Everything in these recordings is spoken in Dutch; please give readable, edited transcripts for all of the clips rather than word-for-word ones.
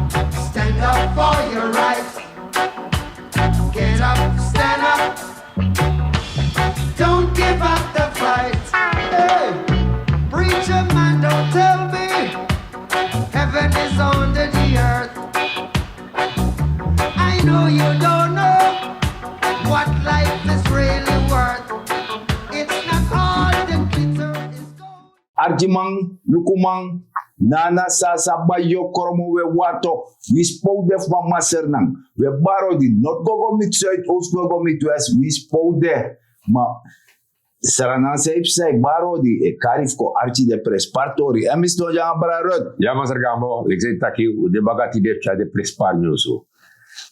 Stand up for your rights. Get up, stand up. Don't give up the fight. Hey, preacher man, don't tell me heaven is under the earth. I know you don't know what life is really worth. It's not all the glitter is gold. Arjimang, Lukumang, Nana Sasa Bayo Koromo we Wato, we spoke there from Masernang. We borrowed it, not go mit Zuid, Oost go mit West, we spoke there. Ma Sarana Saip say, borrowed it, Karifko, Archie de Prespartori, and Mr. Jambarad. Ja, Master Gambo, ik zei taki, de bagati de cha de prespar nyusu.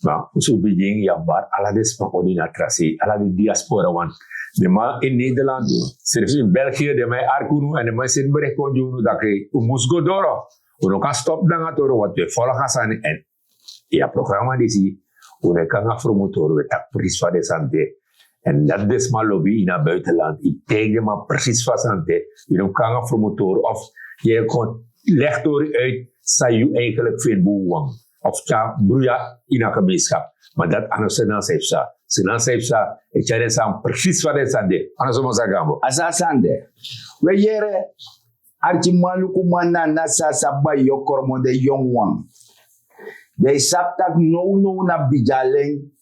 Ma, usu bijing yambar, ala de spakodina trasi, ala de diaspora wan. De ma in Nederland, zelfs in België, de mij arkunu en de mij zijn bericht kon doen dat ik moest doro. Uno kan stop dan het oro wat we volgen zijn en ja programma die zie, uno kan afromotor we tak precies van de sante. En dat is maar lobby in het buitenland. Ik tegen maar precies van sante. Uno kan afromotor of je kon legt door uit, zou je eigenlijk veel boeien. Of ja, broeia in een gemeenschap. Maar dat aan ons heeft ze. Sinan Saipsa, ik zei dat precies wat het zande. Anders moet ik zeggen. Asasande. We jere Archimalu kumana nasa sabai yokormo de young one. De saptak no na bijaleng.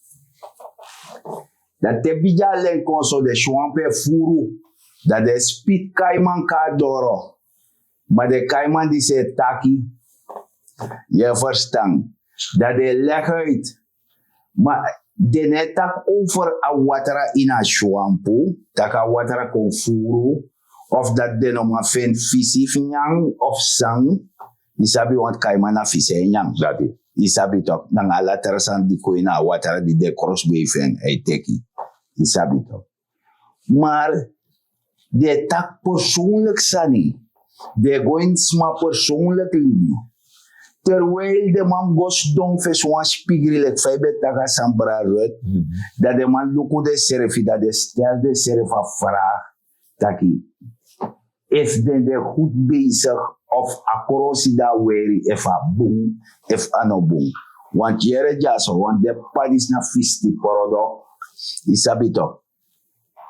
Dat de bijaleng konso de chouampe furu. Dat de spit kaiman kadoro. Maar de kaiman die se taki. Je verstand. Dat de leg uit. Maar de netak over a watera in a shampoo, taka watera kon furu, of dat de no ma fen fisi finyang of sang, isabi want kaima na fisi nyang. Dati. Isabi tok, nang ala terasan di ko ina watera di de crossbay fen ay teki. Isabi tok. Maar de tak persoonlijk sani, de goin sma persoonlijk libi. Terwijl de man gos don feswan spigrilek feibe taga sambra rut, dat de man luku de serefi, dat de stel de serefa vraag, taki, if de goed bezig of akorosi da weri, if a boom, if a no boom. Want jere jaso, want de padis na fisti porodo, isabito.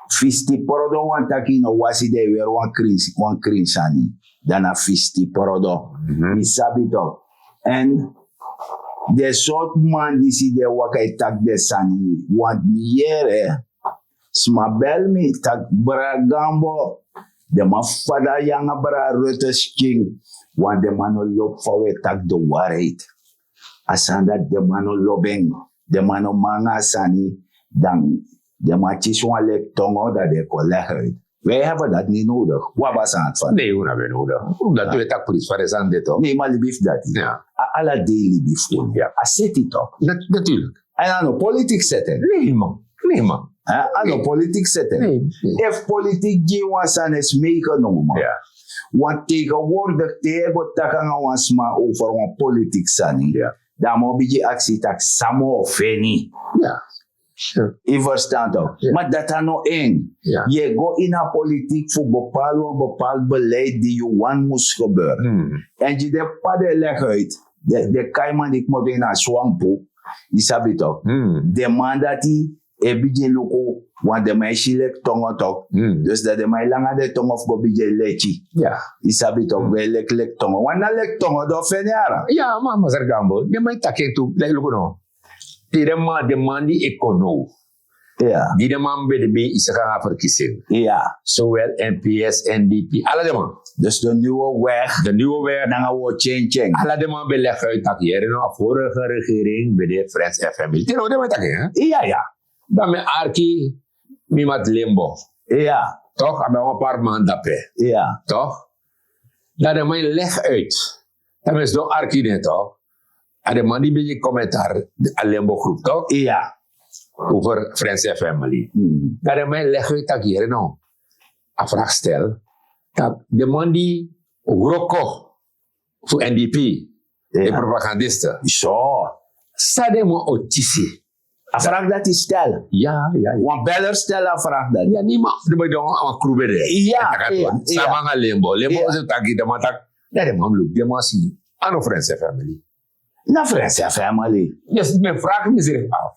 Fisti porodo want taki no wasi de weer wan krinsani, dan a fisti porodo, isabito. En de soort man die si de wakai tak de sani, want miere, smabel mi tak bragambo, de ma fada yanga bra rotes king, want de mano lop fawe tak de waarheid. Asanda de mano lobeng, de mano manga sani, dan de ma chiswa lek tongo dat de kollegheid. Wij hebben dat niet nodig. Wat was aan het van? Nee, we hebben nodig. Omdat we tak police van de zande toch? Nee, maar lief dat. Ja. Alla daily lief. Ja. Zet het toch? Natuurlijk. En aan politiek zetten. Nee, man. Nee, man. Aan politiek zetten. Nee. If politiek die was aan is meegenomen. Ja. Want tegenwoordig tegen takken was maar over een politiek zijn. Ja. Dan moet je actie tak samo of niet. Ja. Sure. Je verstaat toch? Ja. Maar dat is nog één. Ja. Je gaat in de politiek voor bepaald beleid die je want moest gebeuren. En je de padden leg uit. De kaiman die moet in een swampo. Je sabi toch? De man dat die ebije loko. Want de meisje lek tongen toch? Dus dat de mij langer de tong of go bije lechi. Ja. Je sabi toch? We lek tongen. Want na lek tongen dat vind je. Ja, maar Master Gambo, de mij tak tu, lek luko no. De man die econo. Ja. Die de man bij de B is gaan verkiezen. Ja. Zowel NPS, NDP, alle de man. Dus de nieuwe weg. De nieuwe weg. Dan gaan we change. Alle de man beleggen uit dat hier in de vorige regering bij de Friends en Family. Die nou de man tak hè? Ja. Dan met Arki, met Limbo. Ja. Toch? Hebben we een paar maanden bij. Ja. Toch? Dat de man leg uit. Dat is door Arki net toch? En de man die beetje commentaar aan Limbo groep toch? Ja. Over Friends en Family. Dat de man leg uit dat hier nou. Een vraag stel. Dat de man die Rocco voor NDP. De propagandisten. Zo. Sta de man autisie. Een vraag dat is stel. Ja. Want beller stellen een vraag dat. Ja, niet maar. De man die een crew bij de. Ja. Sama gaan Limbo. Limbo is een takkie. De man tak. Nee, de man loop. De man zie. Ano Friends en Family. Na friends en family. Dus mijn vraag me zich af.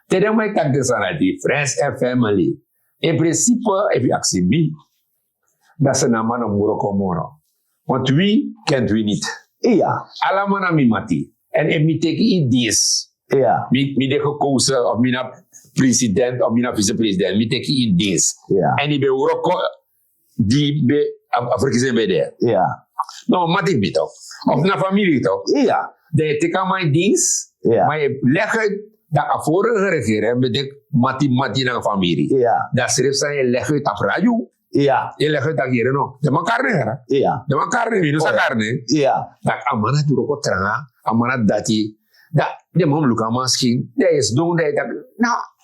Tegen mij kan ik zeggen die friends en family. In principe, if you ask me, dat is een man om Morocco moro. Want wie kent wie niet? Ja. Allemaal aan mij mati. En ik moet tegen idees. Ja. Mi de gekozen, of mijn president, of mijn vicepresident. Mi tegen idees. Ja. En die bij Morocco, die bij Afrika bij daar. Ja. Nou, mati ik toch? Of naar familie toch? Ja. Dat je tegen mijn dienst, Ja. maar je legt uit dat de vorige regering met de mati naar familie. Ja. Dat schrijft zijn je legt uit op radio. Ja. Je legt uit dat hier no. De man carne hè? Ja. De man carne, wie no sa Oh, ja. carne. Ja. Dat amana duro ko tranga, amana dati. Dat de man luka masking. Dat is doen dat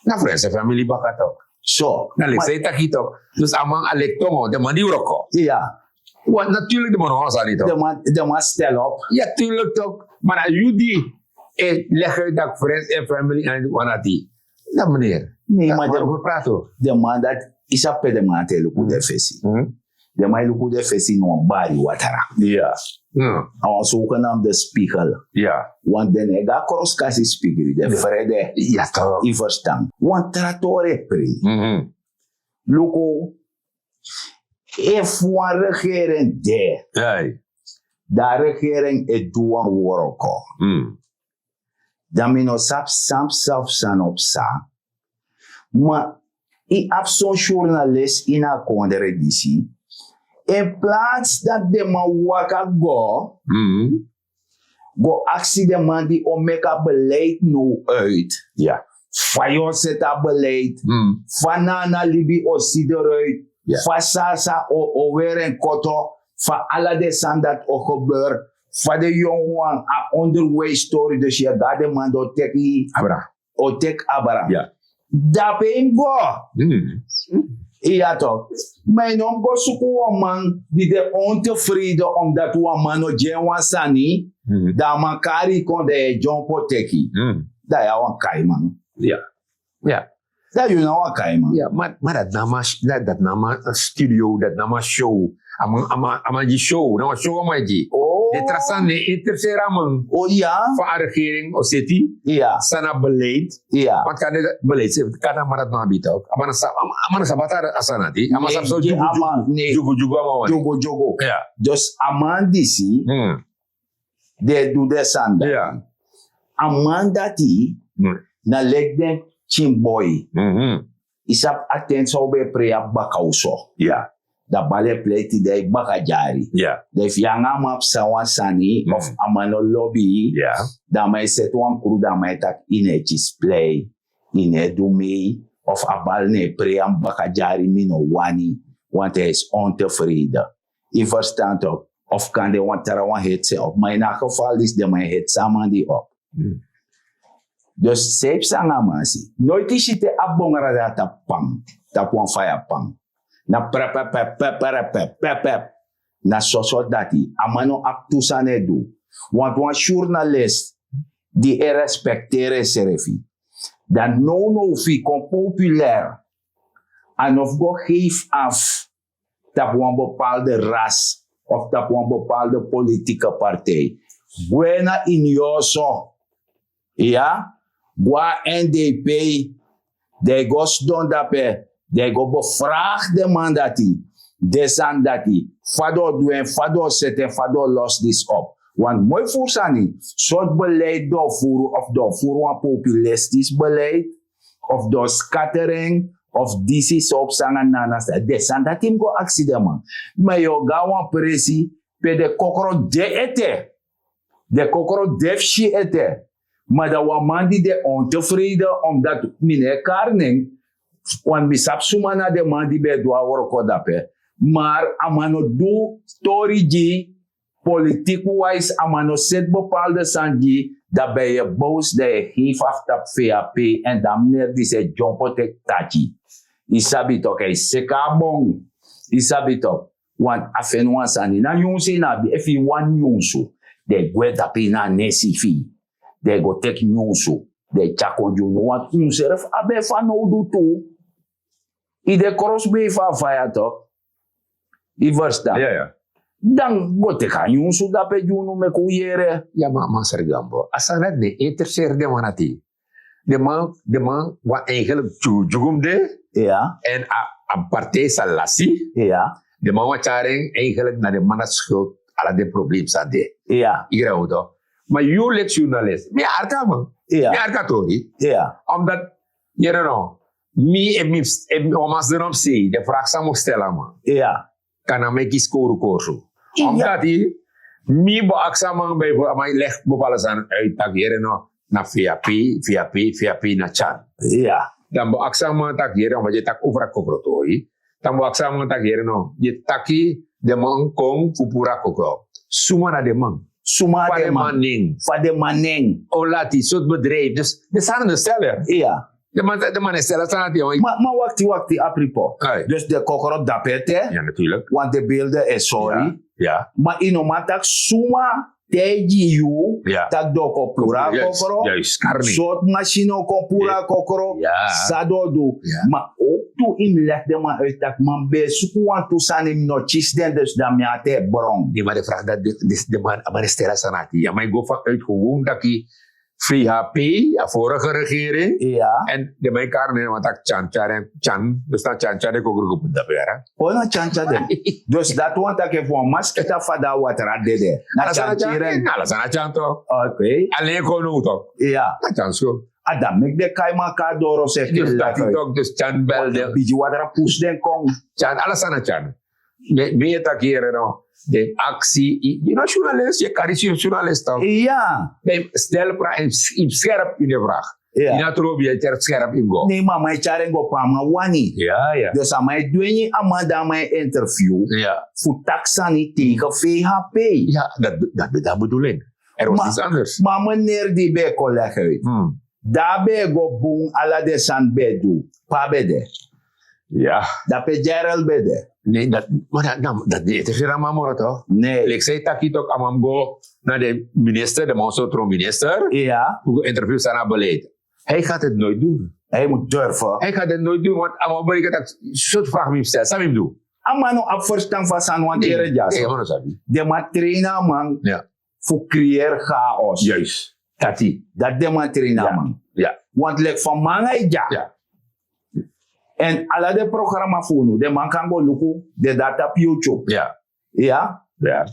na friends family baka toch. Zo. Na Maar- lekse taki toch. Dus amang alektongo, de man die uroko. Ja. Wat natuurlijk de man hosa niet toch. De man stel op. Ja, tuurlijk toch. Maar als jullie leggen dat friends en family en wanati. Dat meneer. Nee, Dat maar maar de, over praten. de man dat is op de man te luku de fesi. De man luku de fesi no bari watara. Ja. Awa zogenaamde spiegel. Ja. Want de nega kroskasi spiegel. De vrede. Ja toch. I verstaan. Want tratore pri. Luku. If one regering de. Hey. Da regering e duan woroko. Dan mino sap san op sa. Maar i ap zo'n journalist in a kondere disi. In plaats dat de man waka go actie de man die om meka beleid nu uit. Ja. Fayon zeta beleid. Fanana libi o sideruit. Ja. Fa sasa o weer en koto. Fa alla de sandat o gebeur. Fa de jongen a underway story. Dus je gaat de man do teki. Abra. O tek abara. Ja. Dape im go. Ja toch. Mijn naam go suku wa man die de ontevreden omdat wa man o jenwa sani. Da man kari kon de John Poteki. Da ya wan kai man. Ja. Ja. Da you know wan kai man. Ja, maar dat nama studio, dat nama show. Ama die show, nama show ama die. Oh. De trasan ne interessera man. Oh ja. Van a regering o city. Ja. Sana beleid. Ja. Want kan het beleid zijn, kan dat maar dat nou bieden ook. Amana sabata asana die. Ama sab so Nee, ama- nee. jugu ama wani. Jogo jogo. Ja. Dus amandisi de do de sanda. Ja. Amandati na leg den chimboy. Isap attention be prea bakauso. Ja. Da bale pleti de bakajari. Ja. De fianga map sawan sani of amano lobby. Ja. Da mai set wan kru da mai tak ine display. Ine dumi of abal ne prea bakajari mino wani. Want hij is ontevreden. Je verstaat ook. Of kan de want er een hit zijn op. Maar in elk geval is de mijn hit samen die op. Dus zeep sangamasi. Nooit is het abongara dat pang. Dat wan fire pang. Na prep. Na sosot dati. Amano actusane do. Want wan journalist die respecteren serefi. Dan no fi kon populair. En of go geef af dat een bepaalde ras of dat een bepaalde politieke partij. Buena inyoso. Ja? Gua NDP. De go ston dape. De go bevraag de mandati. Desan dati. Fado doen, fado zetten, fado los dis op. Want mooi voorsani. Soort beleid doorvoeren of doorvoeren een populistisch beleid. Of door scattering. Of disi sop sanga nanas desan dat team go accident man. Maar yo gawan presi pe de kokoro de ete. De kokoro defshi ete. Maar da wamandi de ontevreden omdat mine karning wan misap sumana de mandi be doa worko dape. Maar amano do story ji politiek wise amano set bepaalde sanji dat ben je boos dat je geeft af dat VAP en dan meneer die zegt John Potek Tachi. Isabi toch, hij seka bong. Isabi toch, want afen wan sani na yonsi na bi efi wan yonsu. De gwe dapi na nesi fi. De go tek yonsu. De chako jono want yonseref abe fan oudu tu. I de crossbee van faya toch. I versta. Ja, ja. Dan bote kan yung suda pe juno me kuyere. Ja, maar Sergambo. Als dat net niet interesseert, de man dat die. De man wat eigenlijk jugum de Ja, en een partij salasi. ja, De man wat charing eigenlijk naar de man dat schuld alle de problemen zijn de. ja, Ik raad het. Maar jullie als journalist, me arka man. Ja. Me arka tori. ja, Omdat, you know, me omas de nom si, de vraag sa mo stellen man. ja. Kan me kies koru korso. Ja. Omdat die, me bo aksa man bij maar leg bepalen zijn uit tak hier no na VAP na chan. Ja, Dan bo aksa man tak hier omdat je tak over koprotori. Dan bo aksa man tak hier no je taki de man kong fupura kokro. Suma na de man. suma Van de de man. manning. Van de manning. Olati, soort bedrijf. Dus de zijn de steller. Ja. De man is steller, staan die. Maar wakti, apripo. Ai. Dus de kokoro dapete, Ja, natuurlijk. want de beelden is sorry. Ja. Maar inomatak suma teji you, Ja. tak do kopura kokoro. Juist, karni. Soort machine kopura Ja. kokoro. Ja. Sado do. Ja. Maar ook toe im legde man uit dat man be suku want to san im notis den dus dan miate brong. Die maar de vraag dat de man is steller sanati. Ja, maar ik go vanuit gewoon dat die VHP, de vorige regering, Ja. en de mijn karne, want dat Chan, dus dat Chan, ik ook op dat weer. Ona chancha de. Dus dat want dat ke voor masketa fada water dede. Na chanchiren. Alles aan Chan toch? Okay. Alleen gewoon toch? Ja. Dat Chan zo. Adam mek de kaima ka doro se Dus dat hij toch, dus Chan belde. Biji water push den kong. Chan, alles aan Chan. Meer dat hier, no. De actie, je know journalist, je kan niet journalist toch? Ja. Nee, stel vraag in scherp in de vraag. Ja. Je natrobi je scherp in go. Nee, maar mijn charengo pama wani. Ja. Dus aan mij doe amada mijn interview. Ja. Voor taxani tegen VHP. Ja, dat bedoel ik. Er was Maar- iets anders. Maar meneer die bij collega uit. Daarbij go boom ala de san bedu. Pa bede. Ja. Dat pe Gerald bede. Nee, maar dat niet. Het is een mamor toch? Nee. Ik zei dat ik ook aan go naar de minister, de Monsotro-minister. Ja. Hoe interview zijn beleid. Hij gaat het nooit doen. Hij moet durven. Hij gaat het nooit doen, want aan mijn dat soort vraag me stelt. Zou je hem doen? Amano op verstand van San Juan Tere Jas. Nee, maar dat is De matrina man. Ja. Voor creëer chaos. Juist. Dat die. Dat de matrina Ja. man. Ja. Want lek van mangai ja. Ja. En alle de programma voor nu. De man kan go luku. De data op YouTube. Ja. Ja. Ja.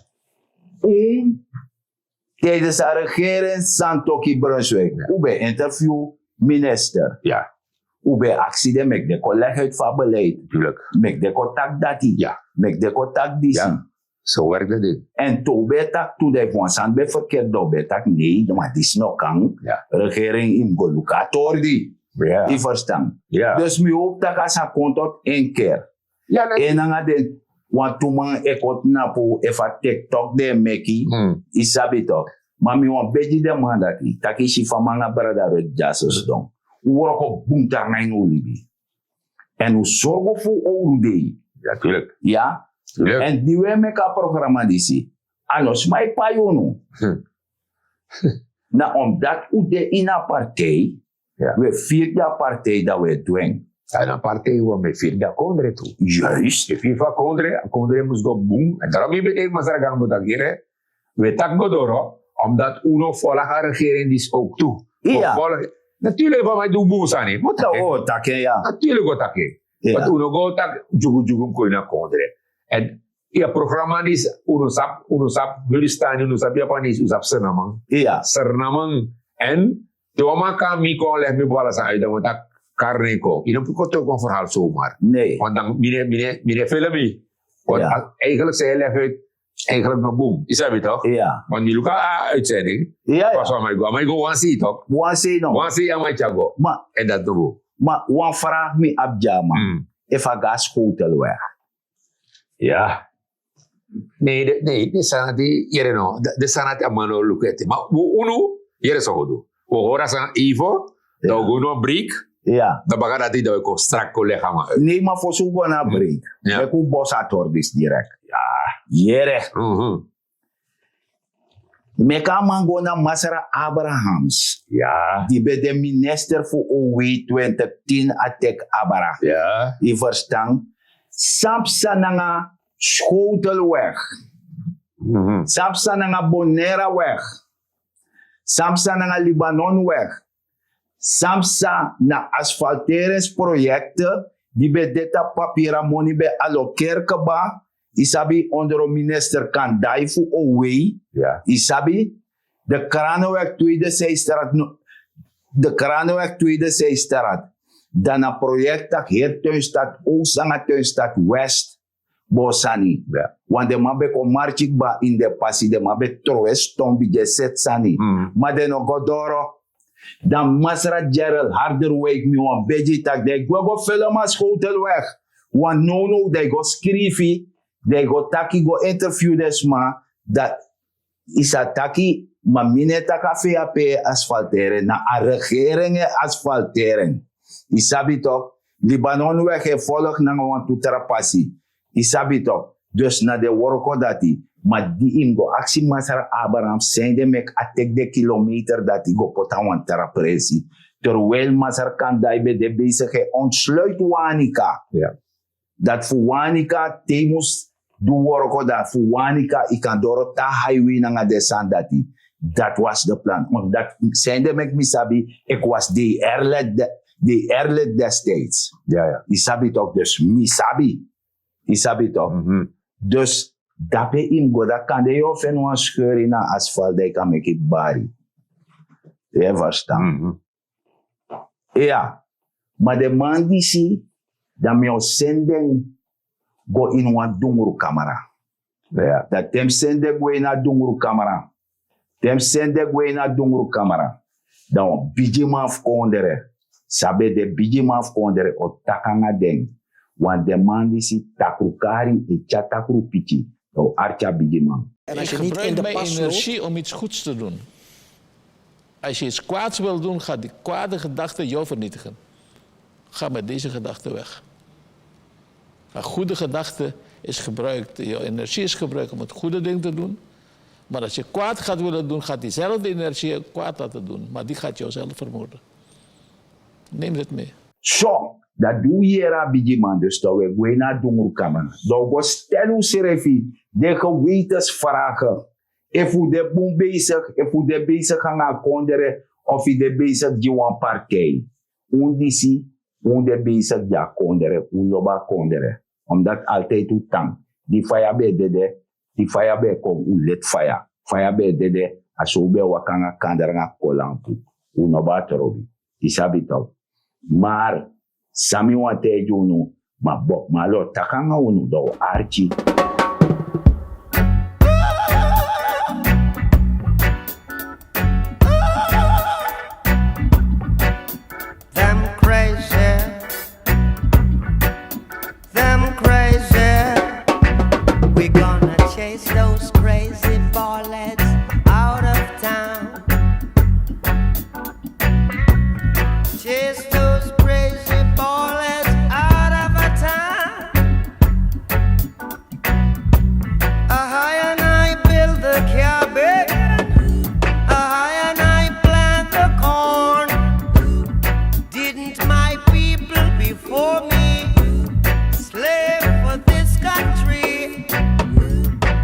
Tijdens de regering Santoki Brunswijk. Ja. Hoe bij interview minister. Ja. Hoe bij actie de mek de collega uit van beleid. Tuurlijk. Mek de contact dati. Ja. Mek de contact disi. Ja. Zo werkt dat ding. En to betak to de van san be verkeerd do betak nee, maar dis no kan. Ja. Regering im go lukator di. Ja. I verstaan. Ja. Dus mi hoop dat als hij komt tot één keer. Ja, dat En dan de want toen man ekot na po efa TikTok de meki isabi toch. Maar mi wan beji de man dat i takishi fa manga brada red jasos don. Woro ko buntar na ino libi. En u sorgo fu ouro dei. Ja, tuurlijk. Ja. Tuurlijk. En die we meka programma disi. Anos mai payono. Na omdat u de ina partij. Ja. We vier de partij dat we doen. En een partij waar met vier jaar kondre toe. Juist. Je FIFA kondre moest go boom. En daarom je betekent maar zeggen moet dat hier. We tak godoro, omdat uno volga regering is ook toe. Ja. Natuurlijk van mij doen boom zijn. Moet Dat dat hoort dat ja. Natuurlijk wat dat is. Ja. Want uno go tak jugu ko na kondre. En ja programma is uno sap Gulistan uno sap Japanis uno sap Sernamang. Ja. Sernamang en Toma kami ko leh mi bola sa ida want tak karne ko. Ina ko to kon verhaal zomaar. Nee. Want dan mine filmi. Want Ja. eigenlijk zei hij uit eigenlijk nog boom. Is dat toch? Ja. Want die luka uitzending. Ja. Was aan mij go. Maar go one see toch? Wan say no. One see aan mij chago. Maar En dat doe. wan vraag me abjama. If I gas hotel weg. Ja. Nee, dit zijn die, hier no. Dit zijn die amano lukete. Maar uno, hier is zo doen. We horen aan Ivo, dat we no break. Ja. Dan baga dat die dat ik strak collega maar uit. Nee, maar voor zo'n na break. Ja. Ik hoef bosator dis direct. Ja. Jere. Meka mango na Masara Abrahams. Ja. Die bij de minister voor OW 2010 attack Abara. Ja. I verstaan. Samsa na nga schotelweg. Samsa nga Bonera weg. Samsa nga Libanon weg. Samsa na asfalteringsprojecten die bij detta papiera money be allokeer kaba. Isabi onder minister Kandaifu Owei. Ja. Isabi de Kranenweg tweede zijstraat. De Kranenweg tweede zijstraat. Dan een project dat heer Tuinstad Oost en Tuinstad West. Bosani. Ja. Want de mabe ko marchik ba in de passi de mabe troes tombi je set sani. Maar de no godoro. Dan Masra Gerald Harderweg mi wan beji tak de go filmas hotelweg. Want no de go skrifi. De go taki go interview des ma. Dat is a taki ma mine taka VAP asfalteren. Na a regering asfalteren. Isabi toch. Libanon weg he volg na wan tutara passi. Isabi toch. Dus na de worko dati. Maar die im go aksi Masra Abraham sende mek atek de kilometer dat die go potawan terapresi. Terwijl Masra Kandaibe de bezige ontsluit Wanika. Ja. Dat voor Wanika temus du worko dat voor Wanika ikandoro ta highway na de sandati. Dat was de plan. Maar dat sende mek misabi ik was de erlet destijds. Ja. Isabi toch dus misabi. Isabi toch. Dus dape im go da kan de yo fen wan scheur na asfalt de kan make it bari. Je verstaan. Ja. Maar de man die si dat me senden go in wan dunguru camera. Ja. Dat tem sende go in a dunguru camera. Tem sende go in a dunguru camera. Dan biji man fkondere. Sabe de biji man fkondere o takanga den. Want de man die si takrukari e chatakru pichi. O archa biji man. En als Ik je niet in gebruik de mijn pas loopt, energie om iets goeds te doen. Als je iets kwaads wil doen, gaat die kwade gedachte jou vernietigen. Ga met deze gedachte weg. Een goede gedachte is gebruikt, jouw energie is gebruikt om het goede ding te doen. Maar als je kwaad gaat willen doen, gaat diezelfde energie kwaad laten doen. Maar die gaat jou zelf vermoorden. Neem het mee. Zo, dat doe je era biji man. Dus dat we gaan naar dunguru camera. Dat we stellen serefi. De gewetensvragen. If u de boom bezig, if u de bezig gaan konderen, of u de bezig die wan partij. Undisi, de bezig ja konderen, loba konderen. Omdat altijd u tang. Die fire be dede, die fire be kom, u let fire. Fire be dede, aso be wakanga kandera nga kolampu. U noba trobi. Isabi tau. Maar, sami wante junu, ma bok malo takanga unu do archi. Them crazy. We gonna chase those crazy ballets out of town. Chase those crazy ballets out of a town. High and I build the cabin. High and I plant the corn. Didn't my people before me slave for this country?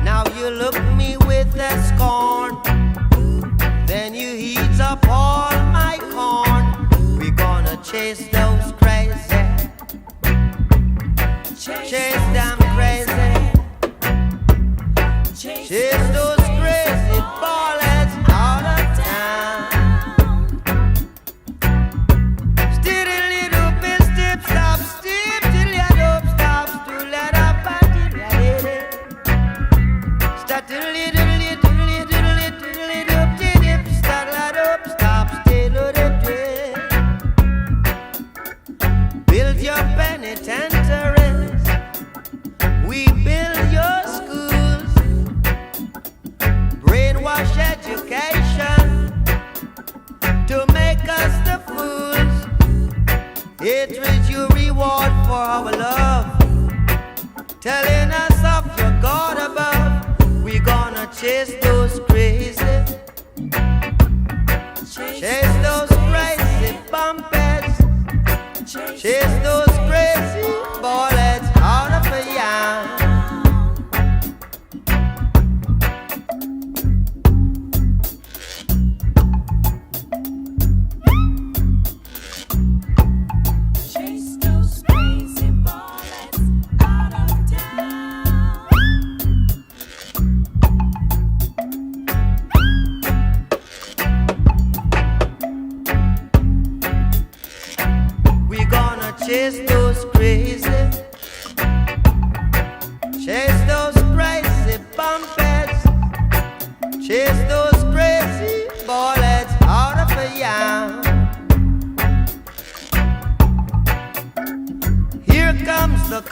Now you look me with that scorn. Then you heat up all my corn. We gonna chase those crazy. Chase them crazy. Chase those crazy ballets out of town. Stiddle bit step stop step till you don't stop to let up and till you start to little dip start let up stop still dip. Build your penitentiaries. We build your schools. Brainwash education to make us the fools. Hatred you reward for our love. Telling us of your God above. We gonna chase those crazy. Chase those crazy bumpers. Chase those crazy bullets out of a yarn.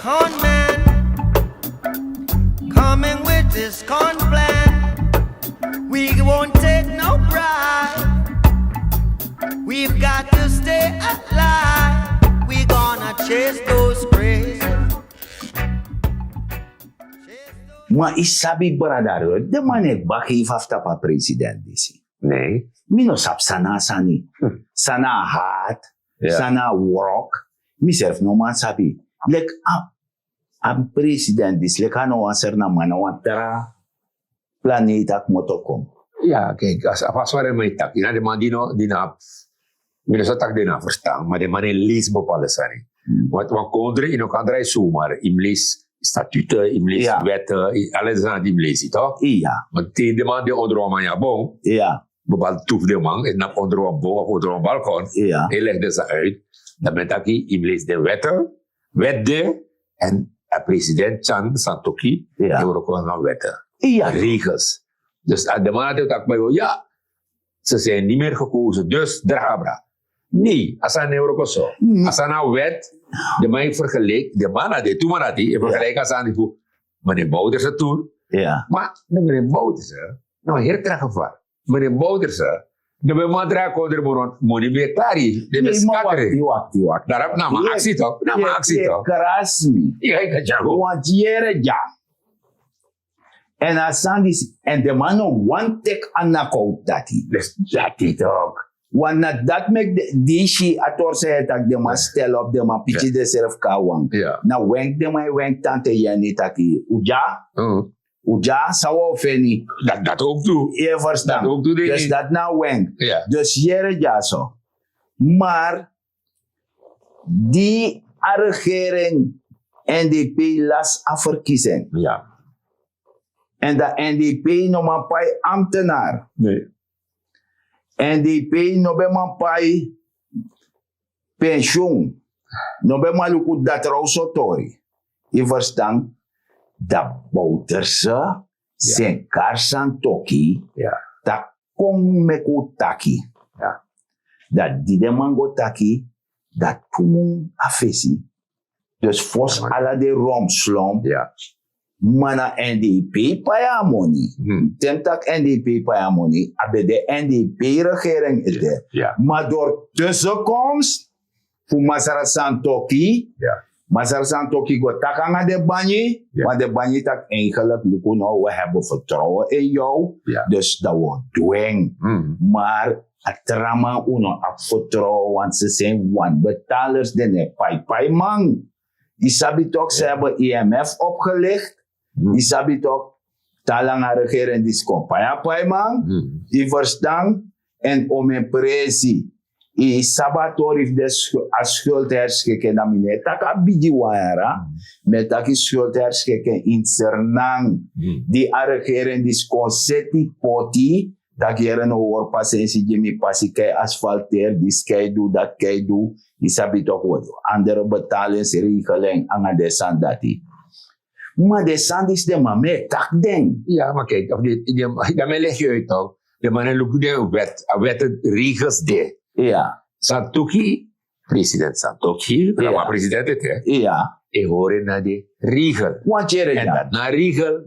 con man coming with his con plan. We won't take no bribe. We've got to stay alive. We gonna chase those crazy. Maar isabi brother, de man ek baki fafta pa president disi. Nee. Mino sap sana sani. Sana hard, Ja. sana work. Myself no man sabi. Like am president dis like ano answer na man wan tera planeet ak motokom. Ja, kijk, als we ermee tak, de man die minus tak die verstaan, maar de man in lees bepalen zijn. Want kondre in elkaar draai zomaar, in lees statuten, in lees Ja. wetten, alles aan die lees, toch? Iya, Want de man die onder een man ja bon, iya, bepaald toef de man, en dan onder een bon of onder een balkon, iya. hij legde ze uit, dan met dat in lees de wetten, en de president Chan Santoki, Ja. die ook wel wetten. Iya, Regels. Dus de man had ook bij ja, ze zijn niet meer gekozen, dus drabra. Nee, als hij nou ook zo. Als hij nou wet, de man vergelijk, de man had dit, toen man had die, vergelijk als hij die voor meneer Bouterse toen. iya. Maar de meneer Bouterse, nou heel traag gevaar. Meneer Bouterse, de man draait onder de money meer klaar. De Nee, maar beskattering. wacht. Daar heb je actie toch? Actie toch? Krasmi. Ja, ik had jou. Want jere ja. En asandis, en de man no one take anako dati. Dus dat is toch. Want na dat make die shi ator se tak de man stel op de man pichi de self kawang. Ja. Na wenk de man wenk tante yani taki. Uja sawo feni. Dat ook toe. Je verstaan. Dat ook toe, denk Dus ik. dat nou wenk. Ja. Dus jere ja zo. Maar die regering NDP las afverkiezing. Ja. En de NDP no man pai ambtenaar. Nee. NDP no be man pai pensioen. No be man luku dat rausotori. Je verstaan? Dat Bouterse zijn karsan toki. Ja. Dat kom meku taki. Ja. Dat die de mango taki. Dat pumun afesi. Dus fos ala de romslom. Ja. Mana NDP paya money. Tentak NDP paya money. Abe de NDP regering is er. Ja. Maar door tussenkomst. Voor Masara Santoki. Ja. Masara Santoki go takanga de banyi. Ja. Maar de banyi tak eigenlijk. Nou, we hebben vertrouwen in jou. Ja. Dus dat wordt dwing. Maar het drama uno afvertrouwen. Want ze zijn wanbetalers. De pai man. Isabi toch, ze hebben IMF opgelicht. Isabi toch, talanga regering die skompaya pai man. I verstaan. En om een presi. I sabatori de schuld herschikken na mine. Taka bigi waara. Met taki schuld herschikken in Sernang. Die regering die skonseti poti. Dat jaren over passensi jimi passi kei asfalteer. Die kei do, dat kei do. Isabi toch wat. Andere betalingsregeling anga de sandati. Maar de sand is de mame tak ding. Ja, maar kijk, daarmee leg je uit toch. De mannen lopen de wet regels de. Ja, Santoki, president Santoki, Ja. maar president het hè. ja. Je hoort naar de regel. Want je En dat na regel,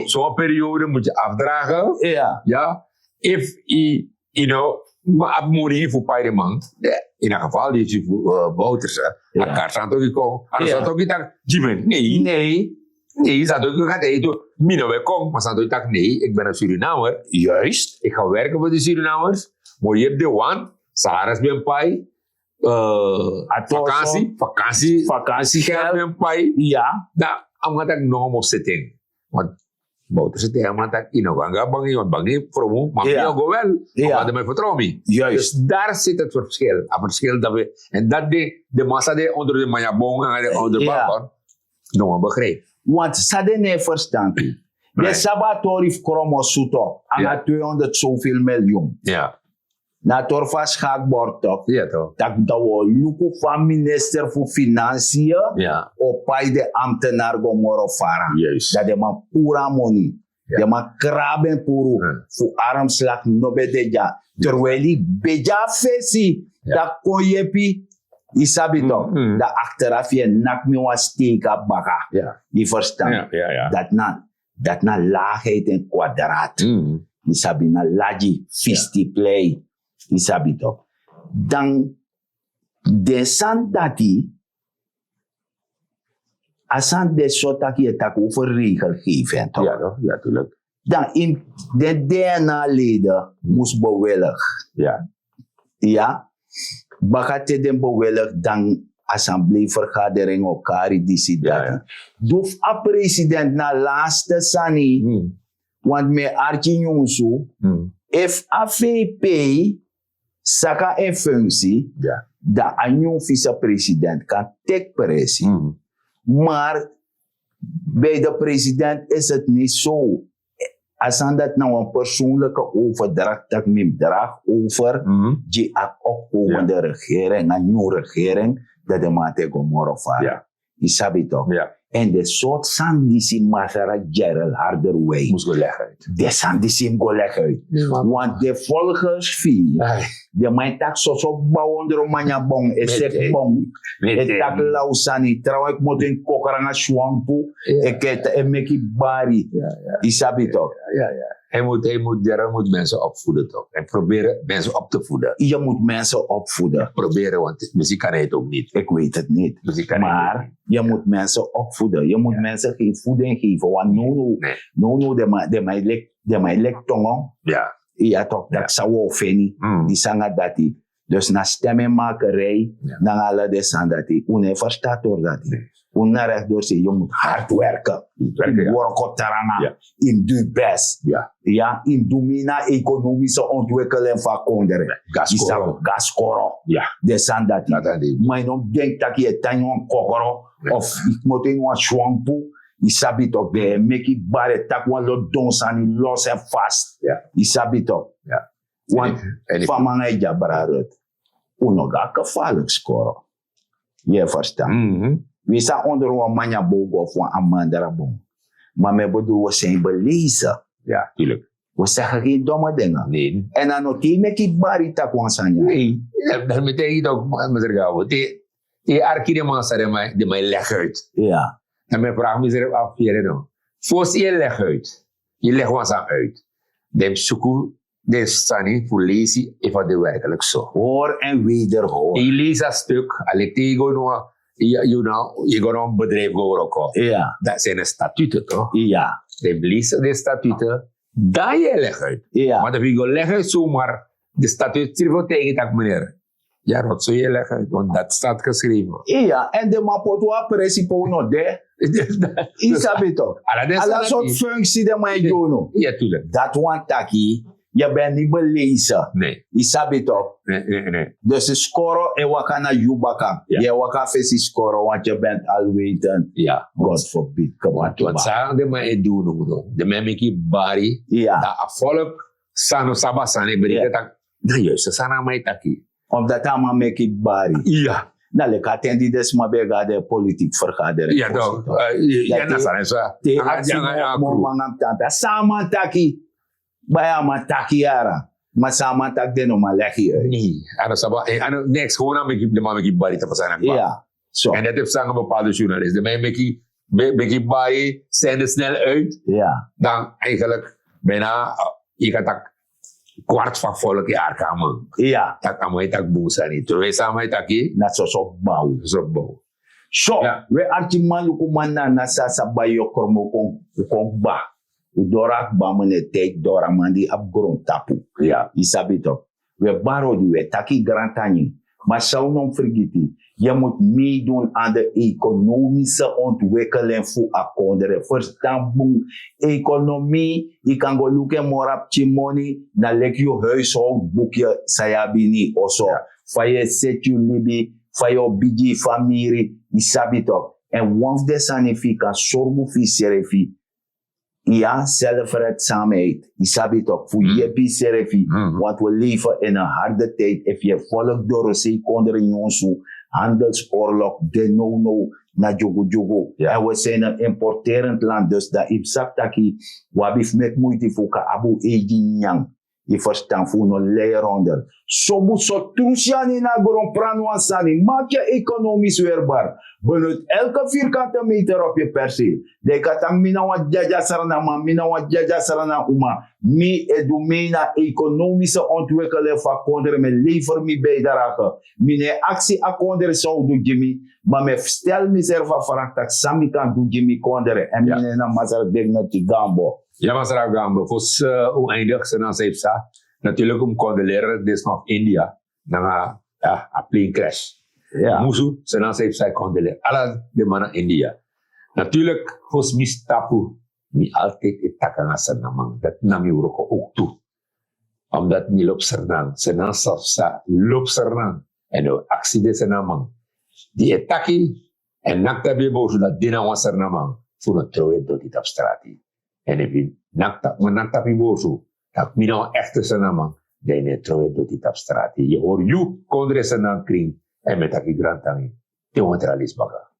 zo'n periode moet je afdragen. Ja, Ja, if you know, maar op money voor paar maand. In een geval die je voor Bouterse, Ja. elkaar Santoki komen. Ja. Santoki tak, Jimen, nee. Nee, Santoki gaat eten. Mino, wij komen. Maar Santoki tak, nee, ik ben een Surinamer. juist. Ik ga werken voor de Surinamers. Maar je hebt de one, salaris ben pai. Vakantiegeld ben pai. Ja, Nou, omdat ik nog moet zitten. Want Bouterse zitten, omdat ik in Oganga bangi voor me. Maar Ja. ik go wel. Ja. Omdat mij vertrouwen me. juist. Dus daar zit het verschil. Het verschil dat we, en dat de massa die onder de mayabong en onder de Ja. balkon, nog een begrip. Want ze niet verstaan. De Right. sabatori kromo suto. Ja. Aan 200 zoveel miljoen. Ja. Na torfa schaakbord toch. Ja toch? Dat we luku van minister voor Financiën. Ja. Op de ambtenaar gomoro fara. Juist. Dat de man pura money. Ja. De man kraben puru. Ja. Voor armslag no bedeja. Terwijl die beja fesi. Ja. Dat kon je pi. Isabi toch? Mm. Dat achteraf je nak me was steken baka. Ja. Je verstaan? Ja. Dat na laagheid en kwadraat. Mm. Isabi na laji, fisti play. Isabi toch? Dan de san dati asan de sotaki je tak over regelgeving toch? Ja, toch? Ja, tuurlijk. Dan in de DNA-leden moest bewillig. Ja. Ja, bakate den bewillig dan assembleevergadering of kari disi Ja, dati. ja. Doef a president na laatste sani, Mm. want me archi nyonsu, Mm. if a VP saka in functie, Ja. da a nieuw vice-president kan tek pressie. Mm. Maar bij de president is het niet zo. Als aan dat nou een persoonlijke overdracht dat men draagt over Mm. die opkomende regering, een nieuwe regering, dat de maat tegen morgen Ja. Je sabi toch? Ja. En de soort sandisi Masara Gerald Harderway, Moest go leggen uit. de sandisi go leggen uit. Want de volgers vie, Ai. de mijn tak zo bouwen er manja bong, esek bong, Met e tak lausani, trouw ik moet een kokeranga swampu, ik meki bari, je sabi toch? Ja. Hij moet mensen opvoeden toch. En proberen mensen op te voeden. Je moet mensen opvoeden. Proberen, want muziek kan hij het ook niet. Ik weet het niet. Muziek kan hij het ook Maar niet. je moet mensen opvoeden. Je moet mensen geen voeding geven. Want no, de mij lek tongen. Ja. Ja toch, dat zou wel fini. Mm. Die zangen dat die. Dus na stemmenmakerij, na alle de zang dat die. Une verstaat door dat die. Une recht door ze, je moet hard werken. Werken, ja. Worko taranga. Ja. In doe best. Ja. Ja, in domina economische ontwikkeling van konderen. Gaskoro. Gaskoro. Ja. De zang dat die. Dat had hij. Maar dan denk dat je tanyon kokoro. Of ik moet in een swampu. Je sabi toch, de meki bare tak wan lo donsan los en vast. Ja. Je sabi toch. Ja. Want En ik- van mij jabrarut. Uno ga gevaarlijk scoren. Je verstaan. Mhm. We zijn onder een manja boog of een amandara boom. Maar me bedoel, we zijn belezen. Ja, tuurlijk. We zeggen geen domme dingen. Nee. En dan ook die meki bari tak wan sanya. Nee. Ja, dan meteen ook, maar zeg gauw. Die arki de man zei, de mij leg uit. Ja. En mijn vraag me zelf af, Volgens je leg uit. Je legt wat aan uit. De zoeken, de stani, voor lezen, even de werkelijk zo. Hoor en wederhoor. Je leest dat stuk, alleen tegen je gaat een bedrijf gaan. Ja. Dat zijn de statuten, toch? Ja. De lezen de statuten, dat je legt uit. Ja. Maar als je legt uit zomaar, de statuten zie tegen dat meneer. Ja, wat zou je leggen uit? Want dat staat geschreven. Ja. En de mapotwa principe nog de. Isabi toch. Alla soort functie dat mij doen. Ja, tuurlijk. Dat want taki, je bent niet belezen. Nee. Isabi toch. Nee. Dus de score en wakana jubaka. Ja. Je waka fesi score want je bent alwetend. Ja. God forbid. Wat zagen de mij doen? De mij meki bari. Ja. Dat volk sano sabasane berekent dat. Nou juist, sana mij taki. Omdat hij make it bari. Ja. Nou, ik attend die desma bega de politiek vergadering. Ja, toch. Ja, dat zijn ze. Te actie mo mangam tanta. Saman taki. Baya man taki yara. Maar saman tak de no ma legi uit. Nee. En next, gewoon aan de man meki bari te passen. Ja. Zo. En dat heeft zeggen bepaalde journalisten. De mij meki bari zijn er snel uit. Ja. Dan eigenlijk bijna, je kan dat kwart van volk jaar komen. Ja. Dat kan je tak boos zijn. Terwijl samen dat je, Dat is zo bouw. zo bouw. So, Ja. we archiman lukumana na sasa bayo kormo kong ba. Udora ba mene take dora mandi abgrond tapu. Ja. Isabi toch. We baro die we taki grantani. Maar zou non vergeten, je moet meedoen aan de economische ontwikkeling voor akkoorden. Verstaan, economie, je kan go look more up money, dan lek je huishoudboekje, sayabini, also. Van je zet je libi, van je bigi familie, isabi toch. En once de sanifica, zorgen voor serefi, ja, zelfredzaamheid. Isabi toch, voor je serefi. Want we leven in een harde tijd. If je volk door zee konden jonsu, handelsoorlog, de no, na jogo. Ja. En we zijn een importerend land. Dus dat ipsap taki, wabif met moeite voor ka abu eji nyang. Je verstaan voor een leeronder. Zo moet zo trusiani na gron pranuansani. Maak je economisch weerbaar. Benut elke vierkante meter op je perceel. De katang mina wat jaja sarana ma, mina wat jaja sarana uma. Mi edu na economische ontwikkeling van konderen met lever mi bijdrage. Mine actie a konderen zou doen Jimmy. Maar me stel mezelf van dat sami kan doen Jimmy konderen. En mine na mazar ding na tigambo. Ja, mas Gambo, volgens oneindig zijn dan zei sa. Natuurlijk om condoleren des van India na a plane crash. Ja. Musu zijn dan zei sa condoleren. Alla de mannen India. Natuurlijk volgens mis tapu mi altijd itakanga sanamang dat nami uroko ook toe. Omdat mi lop sernang, senang sa lop sernang en de actie de sanamang. Die etaki en nakta bebo dat dina was sernamang voor een trouwe door dit abstrati. En if je nakta pibosu, dat mina echte sanamang, dan je trouwe door dit abstrati. Je hoort je kondre sanang kring en met aki grantangi. Te wantralis baga.